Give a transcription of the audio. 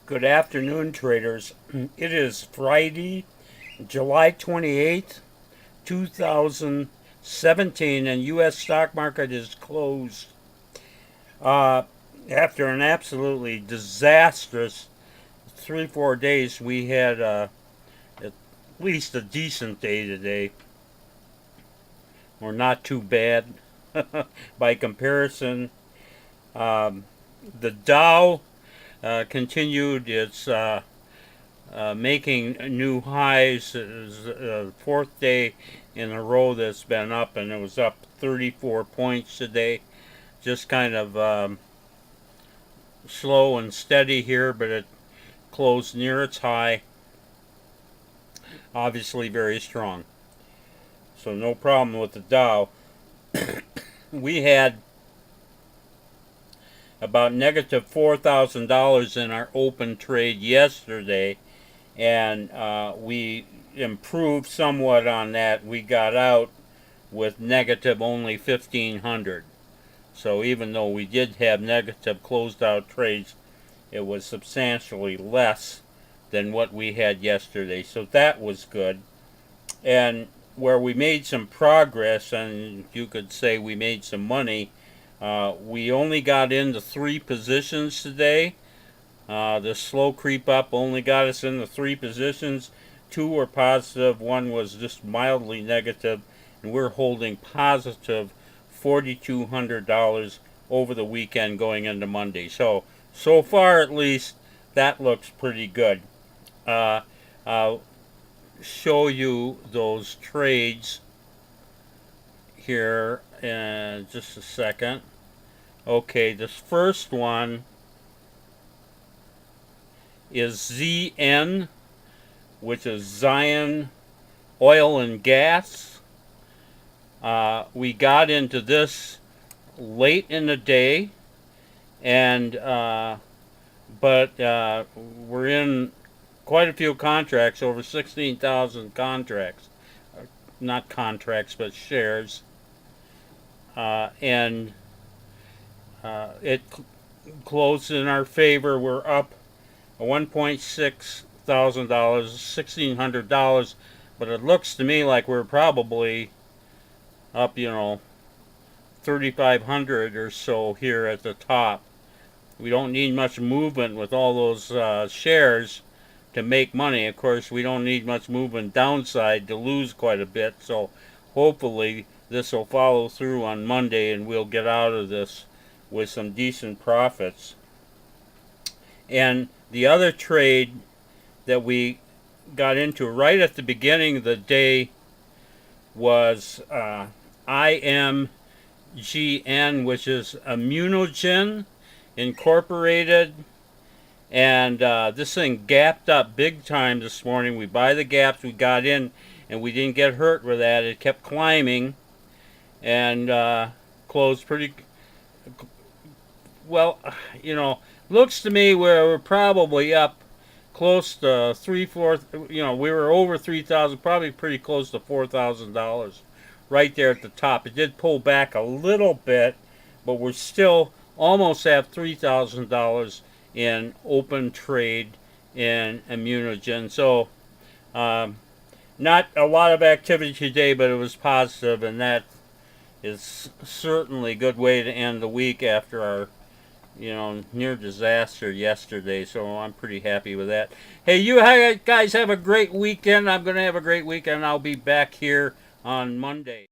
Good afternoon, traders. It is Friday, July 28th, 2017, and U.S. stock market is closed. Uh, After an absolutely disastrous 3-4 days, we had at least a decent day today. We're not too bad by comparison. Um, the Dow continued its making new highs. It was the fourth day in a row that's been up, and it was up 34 points today. Just kind of slow and steady here, but it closed near its high. Obviously, very strong. So, no problem with the Dow. We had about negative $4,000 in our open trade yesterday, and we improved somewhat on that. We got out with negative only 1,500. So even though we did have negative closed out trades, it was substantially less than what we had yesterday. So that was good. And where we made some progress, and you could say we made some money, we only got into 3 positions today. The slow creep up only got us into 3 positions. 2 were positive, 1 was just mildly negative, and we're holding positive $4,200 over the weekend going into Monday. So far at least, that looks pretty good. I'll show you those trades here in just a second. Okay, this first one is ZN, which is Zion Oil and Gas. We got into this late in the day, and but we're in quite a few contracts, over 16,000 contracts, not contracts but shares, and it closed in our favor. We're up $1.6 thousand, $1,600, but it looks to me like we're probably up, 3,500 or so here at the top. We don't need much movement with all those shares to make money. Of course, we don't need much movement downside to lose quite a bit, so hopefully this will follow through on Monday and we'll get out of this with some decent profits. And the other trade that we got into right at the beginning of the day was IMGN, which is Immunogen Incorporated. And this thing gapped up big time this morning. We buy the gaps, we got in, and we didn't get hurt with that. It kept climbing and closed pretty well. Looks to me where we're probably up close to 3/4. We were over 3,000, probably pretty close to $4,000 right there at the top. It did pull back a little bit, but we're still almost at $3,000 in open trade in Immunogen. So not a lot of activity today, but it was positive, and that is certainly a good way to end the week after our near disaster yesterday. So I'm pretty happy with that. Hey, you guys have a great weekend. I'm going to have a great weekend. I'll be back here on Monday.